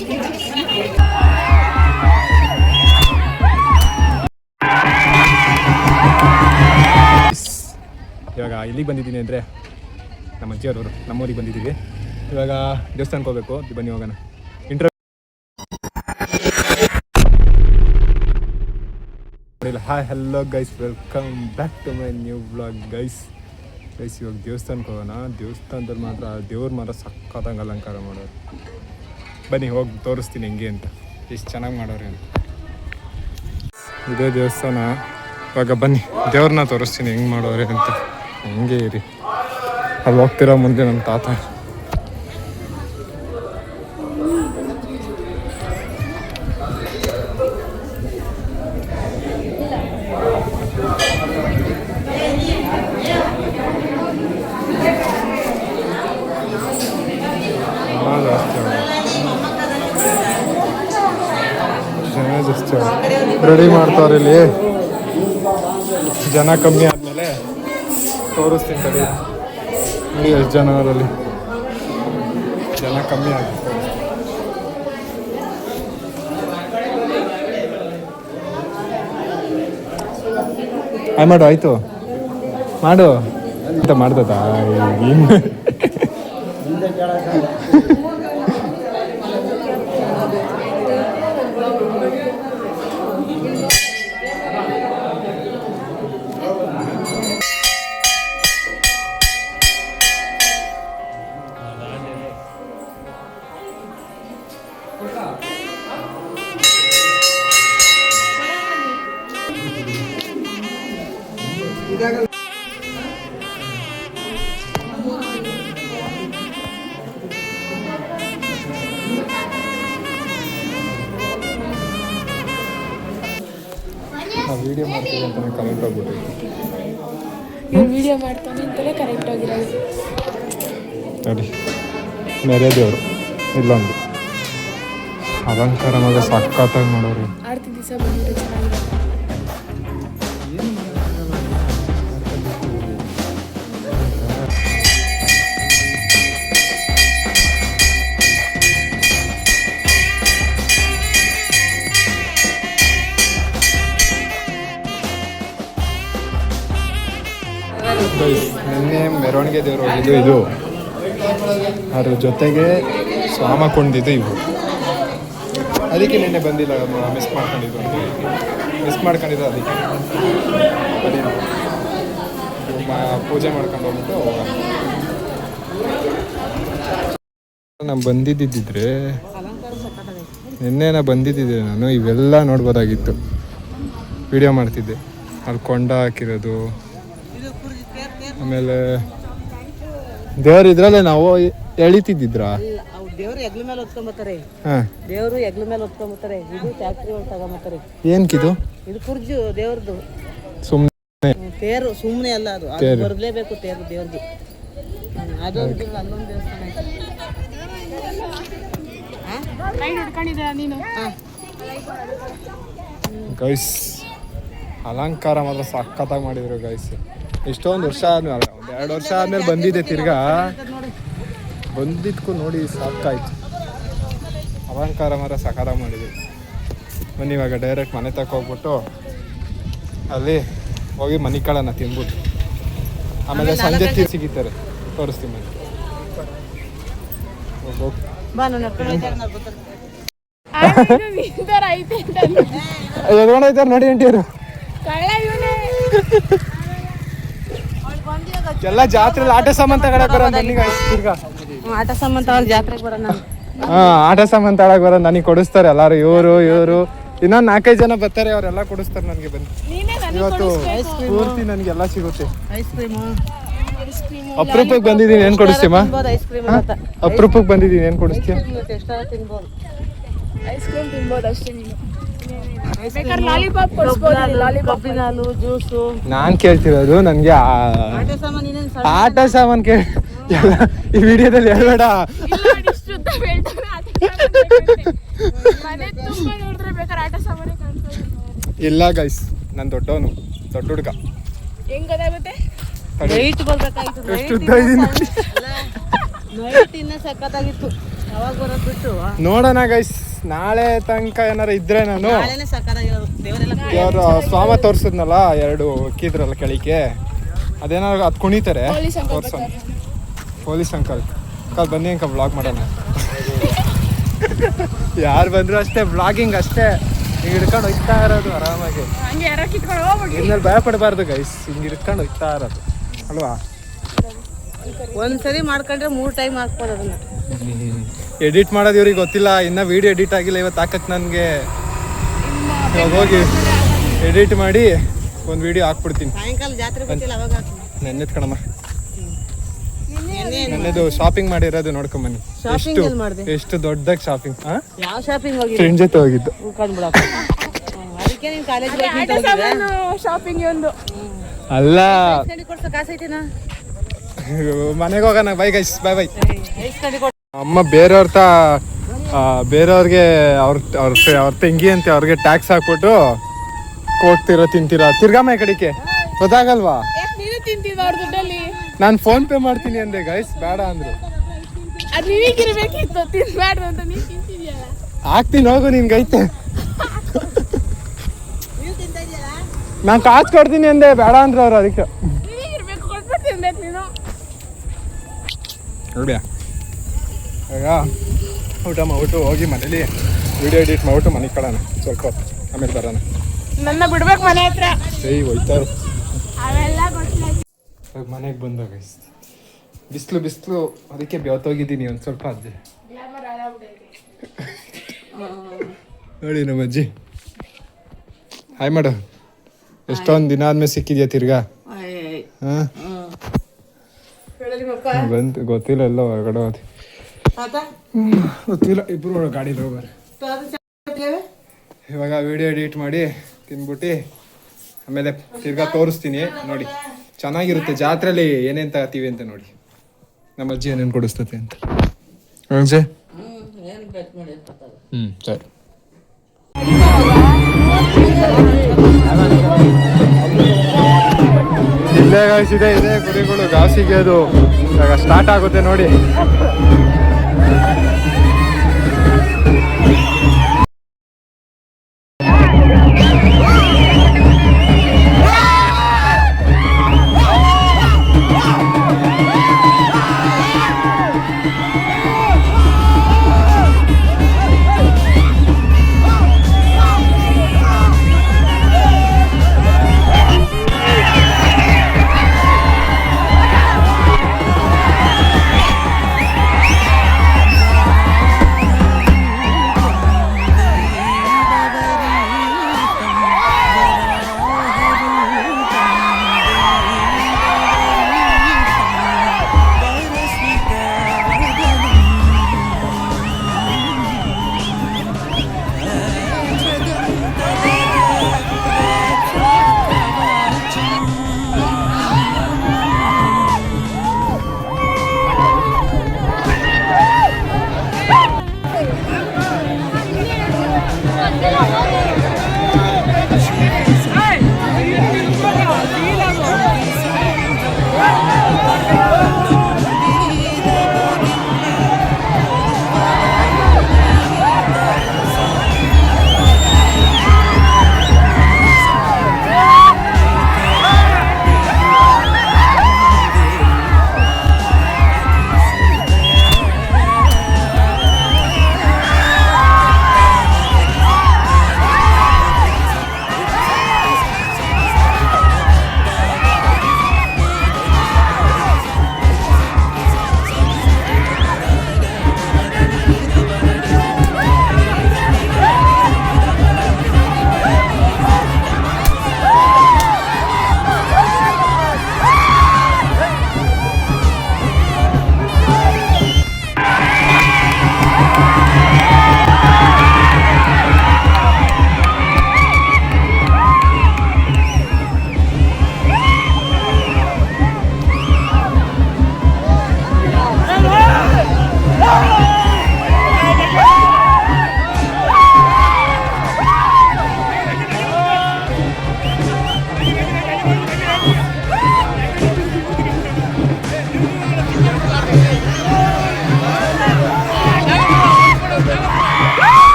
ಇವಾಗ ಇಲ್ಲಿಗೆ ಬಂದಿದ್ದೀನಿ ಅಂದರೆ ನಮ್ಮ ಅಜ್ಜಿಯವರು ನಮ್ಮೂರಿಗೆ ಬಂದಿದ್ದೀವಿ. ಇವಾಗ ದೇವಸ್ಥಾನಕ್ಕೆ ಹೋಗಬೇಕು. ಬನ್ನಿ ಹೋಗೋಣ. Hi hello guys, welcome back to my new vlog guys. ಇವಾಗ ದೇವಸ್ಥಾನಕ್ಕೆ ಹೋಗೋಣ. ದೇವಸ್ಥಾನದಲ್ಲಿ ಮಾತ್ರ ದೇವ್ರ ಮಾತ್ರ ಸಕ್ಕತ್ತಾಗಿ ಅಲಂಕಾರ ಮಾಡೋರು. ಬನ್ನಿ ಹೋಗಿ ತೋರಿಸ್ತೀನಿ ಹೆಂಗೆ ಅಂತ, ಎಷ್ಟು ಚೆನ್ನಾಗಿ ಮಾಡೋರು ಅಂತ. ಇದೇ ದೇವಸ್ಥಾನ. ಇವಾಗ ಬನ್ನಿ ದೇವ್ರನ್ನ ತೋರಿಸ್ತೀನಿ ಹೆಂಗೆ ಮಾಡೋರೆ ಅಂತ. ಹಂಗೆ ಇರಿ. ಅಲ್ಲಿ ಹೋಗ್ತಿರೋ ಮುಂದೆ ನಮ್ಮ ತಾತ. ರೆಡಿ ಮಾಡ್ತಾವ್ರೆ ಇಲ್ಲಿ. ಜನ ಕಮ್ಮಿ ಆದಮೇಲೆ ತೋರಿಸ್ತೀನಿ ತಡಿ. ನೋಡಿ ಎಷ್ಟು ಜನ ಅವರಲ್ಲಿ. ಜನ ಕಮ್ಮಿ ಆಗುತ್ತೆ. ಮಾಡು, ಆಯಿತು ಮಾಡು ಅಂತ ಮಾಡ್ತದ. ವಿಡಿಯೋ ಮಾಡ್ತೀವಿ ಅಂತಲೇ ಕರೆಕ್ಟ್ ಹೋಗ್ಬಿಟ್ಟೈತಿ. ವಿಡಿಯೋ ಮಾಡ್ತಾನೆ ಅಂತಲೇ ಕರೆಕ್ಟ್ ಆಗಿರೋದು. ನೋಡಿ ನೆರೆ ದೇವರು ಇಲ್ಲೊಂದು ಅಲಂಕಾರ ಮಾತ್ರ ಸಕ್ಕತ್ತಾಗಿ ಮಾಡೋರು. ಆರ್ತಿ ದಿವಸ ಬಂದಿರೋ ಚೆನ್ನಾಗಿದೆ. ನಿನ್ನೆ ಮೆರವಣಿಗೆ ದೇವರು ಹೋಗಿದ್ದು ಇದು, ಅದ್ರ ಜೊತೆಗೆ ಸ್ವಾಮ ಕೊಂಡಿದ್ದು ಇವು. ಅದಕ್ಕೆ ನಿನ್ನೆ ಬಂದಿಲ್ಲ, ಮಿಸ್ ಮಾಡ್ಕೊಂಡಿದ್ದು ಅದಕ್ಕೆ ಪೂಜೆ ಮಾಡ್ಕೊಂಡು ಹೋಗ್ಬಿಟ್ಟು ಹೋಗೋಣ. ನಾನು ಬಂದಿದ್ದಿದ್ರೆ ನಿನ್ನೆ ಬಂದಿದ್ದಿದ್ರೆ ನಾನು ಇವೆಲ್ಲ ನೋಡ್ಬೋದಾಗಿತ್ತು. ವಿಡಿಯೋ ಮಾಡ್ತಿದ್ದೆ. ಅಲ್ಲಿ ಕೊಂಡ ಹಾಕಿರೋದು, ಆಮೇಲೆ ದೇವ್ರ ಇದ್ರಲ್ಲೇ ನಾವು ಎಳಿತಿದ್ದಿದ್ರ. ದೇವ್ರು ಎಗ್ಲ ಮೇಲೆ ಹೊತ್ಕೊಂಬತ್ತಾರೆ. ದೇವ್ರು ಎಗ್ಲ ಮೇಲೆ ಹೊತ್ಕೊಂಬತ್ತಾರೆ. ಇದು ಫ್ಯಾಕ್ಟ್ರಿ ಒಳಗೆ ತಗೊಂಬತ್ತಾರೆ. ಏನ್ಕಿದು? ಇದು ಕುರ್ಜು ದೇವ್ರದ್ದು. ಸುಮ್ಮನೆ ತೇರು ಸುಮ್ಮನೆ ಅಲ್ಲ, ಅದು ಬರ್ಲೇಬೇಕು ತೇರು ದೇವ್ರದ್ದು. ಅದು ಅಲ್ಲೊಂದು ದೇವಸ್ಥಾನ ನೀನು. ಗೈಸ್ ಅಲಂಕಾರ ಮಾತ್ರ ಸಖತ್ತಾಗಿ ಮಾಡಿದ್ರು ಗೈಸ್. ಇಷ್ಟೊಂದು ವರ್ಷ ಆದ್ಮೇಲೆ, ಒಂದು 2 ವರ್ಷ ಆದ್ಮೇಲೆ ಬಂದಿದ್ದೆ. ತಿರ್ಗಾ ಬಂದಿದ್ಕು ನೋಡಿ ಸಾಕಾಯ್ತು. ಅಲಂಕಾರ ಮಾತ್ರ ಸಖತ್ತಾಗಿ ಮಾಡಿದ್ರು. ಬನ್ನಿ ಇವಾಗ ಡೈರೆಕ್ಟ್ ಮನೆ ತಕ್ಕ ಹೋಗ್ಬಿಟ್ಟು ಅಲ್ಲಿ ಹೋಗಿ ಮನೆ ಕಾಳನ್ನ ತಿನ್ಬಿಟ್ಟು ಆಮೇಲೆ ಸಂಜೆ ಸಿಗಿತಾರೆ. ತೋರಿಸ್ತೀನಿ ಮನೆ. ಎದ್ಕೊಂಡೈತಾರ ನೋಡಿ ಅಂಟಿಯರು. ಎಲ್ಲ ಜಾತ್ರೆಲಿ ಆಟ ಸಾಮಾನು ತಗೊಳಕ್ ಬರೋಣ. ಆಟ ಸಾಮಾನು ತಗೊಳಕ್ ಜಾತ್ರೆಗೆ ಬರೋಣ. ಆಟ ಸಾಮಾನು ತಗೊಳಕ್ ಬರೋಣ. ನನಗೆ ಕೊಡಿಸ್ತಾರೆ ಎಲ್ಲಾರು. ಇವರು ಇನ್ನೊಂದು 4-5 ಜನ ಬರ್ತಾರೆ, ಅವರೆಲ್ಲ ಕೊಡಿಸ್ತಾರೆ ನನಗೆ. ಬನ್ನಿ ಇವತ್ತು ಪೂರ್ತಿ ನನಗೆಲ್ಲ ಸಿಗುತ್ತೆ. ಅಪರೂಪಕ್ಕೆ ಬಂದಿದ್ದೀನಿ, ಏನ್ ಕೊಡಿಸ್ತೀಮ? ಅಪರೂಪಕ್ಕೆ ಬಂದಿದ್ದೀನಿ, ಏನ್ ಕೊಡಿಸ್ತೀಯ? ಐಸ್ ಕ್ರೀಮ್ ತಿನ್ಬೋದು ಅಷ್ಟೇ. ನಾನ್ ಕೇಳ್ತಿರೋದು ನನಗೆ ಆಟ ಸಾಮಾನು ಕೇಳಿ. ಈ ವಿಡಿಯೋದಲ್ಲಿ ಹೇಳ್ಬೇಡ. ಇಲ್ಲ ಗೈಸ್, ನಾನು ದೊಡ್ಡ ಹುಡುಗ. ಹೆಂಗ್ ಗೊತ್ತಾಗುತ್ತೆ? ನೈಟ್ ಬರ್ಬೇಕಾಗಿತ್ತು. ಎಷ್ಟು ಉದ್ದ ಇದ್ದೀನಿ. ನೈಟ್ ಇನ್ನ ಸಕ್ಕತ್ತಾಗಿತ್ತು. ಅವಾಗ ಬರೋದು ಬಿಟ್ಟು ನೋಡೋಣ ಗೈಸ್, ನಾಳೆ ತನಕ ಏನಾರ ಇದ್ರೆ ನಾನು ನಾಳೆನೇ ಸಕ್ಕತ್ತಾಗಿರೋದು ದೇವರೆಲ್ಲ ದೇವ್ರ ಸ್ವಾಮ ತೋರಿಸಿದ್ನಲ್ಲ 2 ಅಕ್ಕಿದ್ರಲ್ಲ ಕೆಳಿಕೆ, ಅದೇನಾದ್ರು ಅದು ಕುಣಿತಾರೆ ತೋರ್ಸೋಣ. ಪೊಲೀಸ್ ಅಂಕಲ್ ಬನ್ನಿ ಅಂಕ ಬ್ಲಾಗ್ ಮಾಡೋಣ. ಯಾರು ಬಂದ್ರು ಅಷ್ಟೇ, ಬ್ಲಾಗಿಂಗ್ ಅಷ್ಟೇ, ಹಿಂಗೆ ಹಿಡ್ಕೊಂಡು ಹೋಗ್ತಾ ಇರೋದು ಆರಾಮಾಗಿ. ಇನ್ಮೇಲೆ ಭಯ ಪಡಬಾರ್ದು ಗೈಸ್, ಹಿಂಗೆ ಹಿಡ್ಕೊಂಡು ಹೋಗ್ತಾ ಇರೋದು ಅಲ್ವಾ. ಒಂದ್ಸರಿ ಮಾಡ್ಕೊಂಡ್ರೆ 3 ಟೈಮ್ ಹಾಕ್ಬೋದು ಅದನ್ನ. ಎಡಿಟ್ ಮಾಡೋದು ಇವ್ರಿಗೆ ಗೊತ್ತಿಲ್ಲ, ಇನ್ನ ವಿಡಿಯೋ ಎಡಿಟ್ ಆಗಿಲ್ಲ ಇವತ್ತು ಹಾಕಕ್ಕೆ ನನಗೆ. ಇವಾಗ ಹೋಗಿ ಎಡಿಟ್ ಮಾಡಿ ಒಂದು ವಿಡಿಯೋ ಹಾಕ್ಬಿಡ್ತೀನಿ. ಸಾಯಂಕಾಲ ಜಾತ್ರೆ ಗೊತ್ತಿಲ್ಲ ಅವಾಗ ಹಾಕ್ತೀನಿ. ನೆನ್ನೆತ್ ಕಣಮ್ಮ, ನನ್ನದು ಶಾಪಿಂಗ್ ಮಾಡಿರೋದು ನೋಡ್ಕೊಂಬನ್ನಿ. ಎಷ್ಟು ದೊಡ್ಡದಾಗಿ ಶಾಪಿಂಗ್. ಯಾವ ಶಾಪಿಂಗ್ ಹೋಗಿ ಫ್ರೆಂಡ್ ಜೊತೆ ಹೋಗಿದ್ದು. ಅದಕ್ಕೆ ನೀನ್ ಕಾಲೇಜ್ ಶಾಪಿಂಗ್ ಒಂದು ಅಲ್ಲ, ಕಾಸೈತಿನಾ ಮನೆಗೆ ಹೋಗೋಣ. Bye guys, bye bye. ಅಮ್ಮ ಬೇರೆಯವ್ರಿಗೆ ಅವ್ರ ತಂಗಿ ಅಂತ ಅವ್ರಿಗೆ ಟ್ಯಾಕ್ಸ್ ಹಾಕ್ಬಿಟ್ಟು ಕೊಡ್ತಿರೋ ತಿಂತೀರಾ. ತಿರ್ಗಾಮ ಈ ಕಡೆಗೆ ಗೊತ್ತಾಗಲ್ವಾ? ನಾನು ಫೋನ್ ಪೇ ಮಾಡ್ತೀನಿ ಅಂದೆ ಗೈಸ್, ಬೇಡ ಅಂದ್ರು. ಹಾಕ್ತೀನಿ ಹೋಗು, ನಿನ್ಗೈತೆ. ನಾನು ಕಾಸು ಕೊಡ್ತೀನಿ ಅಂದೆ, ಬೇಡ ಅಂದ್ರು ಅವ್ರು. ಅದಕ್ಕೆ ನೋಡ್ಯಾ, ಈಗ ಊಟ ಮಾಡ್ಬಿಟ್ಟು ಹೋಗಿ ಮನೇಲಿ ವಿಡಿಯೋ ಎಡಿಟ್ ಮಾಡ್ಬಿಟ್ಟು ಮನೆಗೆ ಕಳೋಣ ಸ್ವಲ್ಪ ಹೊತ್ತು, ಆಮೇಲೆ ಬರೋಣ. ನನ್ನ ಬಿಡ್ಬೇಕು ಮನೆ ಹತ್ರ. ಹೋಯ್ತಾರು ಮನೆಗೆ ಬಂದ ಗೈಸ್. ಬಿಸಿಲು ಅದಕ್ಕೆ ಬೆವತ್ತೋಗಿದ್ದೀನಿ ಒಂದು ಸ್ವಲ್ಪ. ಅಜ್ಜಿ ನೋಡಿ ನಮ್ಮ ಅಜ್ಜಿ, ಹಾಯ್ ಮಾಡು. ಎಷ್ಟೊಂದು ದಿನ ಆದ್ಮೇಲೆ ಸಿಕ್ಕಿದ್ಯಾ ತಿರ್ಗಾ. ಹಾಂ ಬಂತು, ಗೊತ್ತಿಲ್ಲ, ಎಲ್ಲ ಹೊರಗಡೆ ಹೋದಿ ಗೊತ್ತಿಲ್ಲ. ಇಬ್ರು ಗಾಡಿಲಿ ಹೋಗೋರು. ಇವಾಗ ವಿಡಿಯೋ ಎಡಿಟ್ ಮಾಡಿ ತಿನ್ಬಿಟ್ಟು ಆಮೇಲೆ ತಿರ್ಗಾ ತೋರಿಸ್ತೀನಿ ನೋಡಿ. ಚೆನ್ನಾಗಿರುತ್ತೆ ಜಾತ್ರೆಯಲ್ಲಿ ಏನೇನು ತಗೋತೀವಿ ಅಂತ ನೋಡಿ. ನಮ್ಮ ಅಜ್ಜಿ ಏನೇನು ಕೊಡಿಸ್ತತೆ ಅಂತ. ಅಜ್ಜಿ ಸರಿ. ಇಲ್ಲೇ ಗಾಯಿಸಿದೆ, ಇದೆ ಕುರಿಗಳು ಗಾಸಿಗೆ. ಅದು ಇವಾಗ ಸ್ಟಾರ್ಟ್ ಆಗುತ್ತೆ ನೋಡಿ.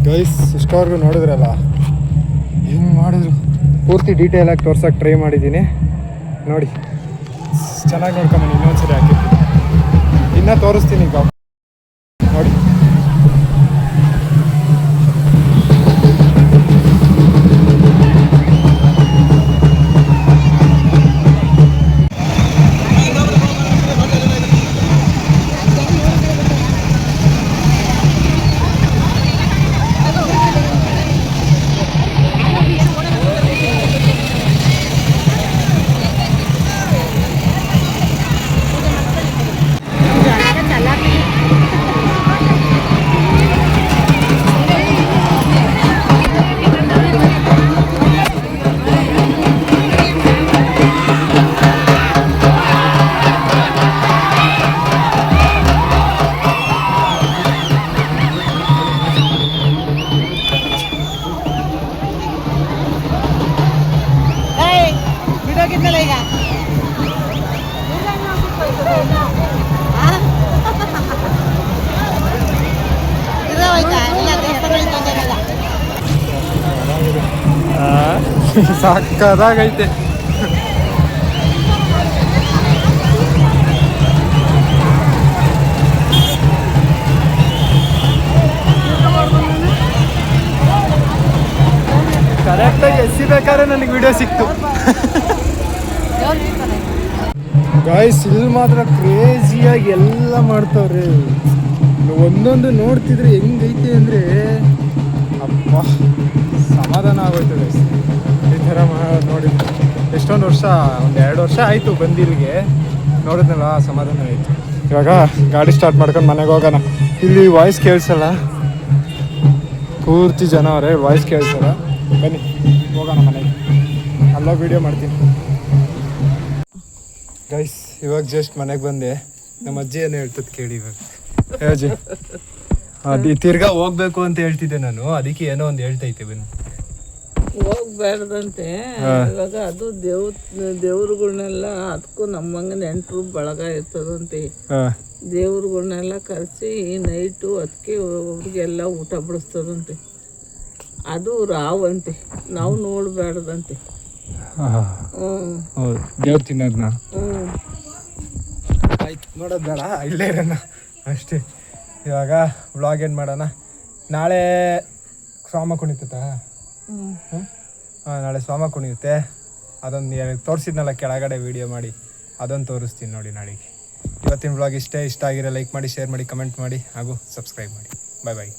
ಗೈಸ್ ಇಷ್ಟವರೆಗೂ ನೋಡಿದ್ರಲ್ಲ, ಹೆಂಗೆ ಮಾಡಿದ್ರು ಪೂರ್ತಿ ಡೀಟೇಲಾಗಿ ತೋರ್ಸೋಕೆ ಟ್ರೈ ಮಾಡಿದ್ದೀನಿ. ನೋಡಿ ಚೆನ್ನಾಗಿ ನೋಡ್ಕೊಂಬನಿ, ಇನ್ನೊಂದ್ಸರಿ ಹಾಕಿರ್ತೀನಿ, ಇನ್ನೂ ತೋರಿಸ್ತೀನಿ ಈಗ ನೋಡಿ. ಸಾಕಾಗೈತೆ. ಕರೆಕ್ಟಾಗಿ ಎಸಿಬೇಕಾದ್ರೆ ನನಗೆ ವಿಡಿಯೋ ಸಿಕ್ತು. ಗಾಯ್ಸ್ ಇಲ್ಲಿ ಮಾತ್ರ ಕ್ರೇಜಿಯಾಗಿ ಎಲ್ಲ ಮಾಡ್ತಾವ್ರೆ. ಒಂದೊಂದು ನೋಡ್ತಿದ್ರೆ ಹೆಂಗೈತೆ ಅಂದರೆ ಅಪ್ಪ ಸಮಾಧಾನ ಆಗೋಯ್ತು ಗೈಸ್. ಈ ಥರ ನೋಡಿ ಎಷ್ಟೊಂದು ವರ್ಷ, ಒಂದು 2 ವರ್ಷ ಆಯಿತು ಬಂದಿಲ್ಲಿಗೆ, ನೋಡಿದ್ನಲ್ಲ ಸಮಾಧಾನ ಆಯಿತು. ಇವಾಗ ಗಾಡಿ ಸ್ಟಾರ್ಟ್ ಮಾಡ್ಕೊಂಡು ಮನೆಗೆ ಹೋಗೋಣ. ಇಲ್ಲಿ ವಾಯ್ಸ್ ಕೇಳಿಸಲ್ಲ, ಪೂರ್ತಿ ಜನ ಅವರೇ, ವಾಯ್ಸ್ ಕೇಳಿಸಲ್ಲ. ಬನ್ನಿ ಹೋಗೋಣ ಮನೆಗೆ, ಅಲ್ಲೋ ವೀಡಿಯೋ ಮಾಡ್ತೀನಿ. ಗೈಸ್ ಇವಾಗ ಜಸ್ಟ್ ಮನೆಗೆ ಬಂದೆ. ನಮ್ಮ ಅಜ್ಜಿ ಏನು ಹೇಳ್ತದೆ ಕೇಳಿ ಇವಾಗ. ಅಜ್ಜಿ ಅದು ತಿರ್ಗಾ ಹೋಗ್ಬೇಕು ಅಂತ ಹೇಳ್ತಿದ್ದೆ ನಾನು, ಅದಕ್ಕೆ ಏನೋ ಒಂದು ಹೇಳ್ತೈತೆ, ಬನ್ನಿ. ಹೋಗ್ಬಾರ್ದಂತೆ ಇವಾಗ, ಅದು ದೇವ್ರುಗಳ್ನೆಲ್ಲ, ಅದಕ್ಕೂ ನಮ್ಮಂಗೆ ನೆಂಟರು ಬಳಗ ಇರ್ತದಂತೆ. ದೇವ್ರುಗಳ್ನೆಲ್ಲ ಕರೆಸಿ ನೈಟು ಅದಕ್ಕೆ ಅವ್ರಿಗೆಲ್ಲ ಊಟ ಬಿಡಿಸ್ತದಂತೆ. ಅದು ರಾವಂತೆ, ನಾವು ನೋಡ್ಬಾರ್ದಂತೆ. ಹೌದು, ದೇವ್ರು ತಿನ್ನೋದನ್ನ ಆಯ್ತು, ನೋಡೋದು ಬೇಡ, ಇಲ್ಲೇ ಇರೋಣ ಅಷ್ಟೇ. ಇವಾಗ ವ್ಲಾಗ್ ಏನು ಮಾಡೋಣ, ನಾಳೆ ಸ್ವಾಮ ಕುಣಿತತಾ? ಹಾಂ, ನಾಳೆ ಸ್ವಾಮ ಕುಣಿಯುತ್ತೆ. ಅದೊಂದು ತೋರಿಸಿದ್ನಲ್ಲ ಕೆಳಗಡೆ ವೀಡಿಯೋ ಮಾಡಿ, ಅದೊಂದು ತೋರಿಸ್ತೀನಿ ನೋಡಿ ನಾಳೆಗೆ. ಇವತ್ತಿನ ವ್ಲಾಗ್ ಇಷ್ಟ ಆಗಿರೋ ಲೈಕ್ ಮಾಡಿ, ಶೇರ್ ಮಾಡಿ, ಕಮೆಂಟ್ ಮಾಡಿ ಹಾಗೂ ಸಬ್ಸ್ಕ್ರೈಬ್ ಮಾಡಿ. ಬಾಯ್ ಬಾಯ್.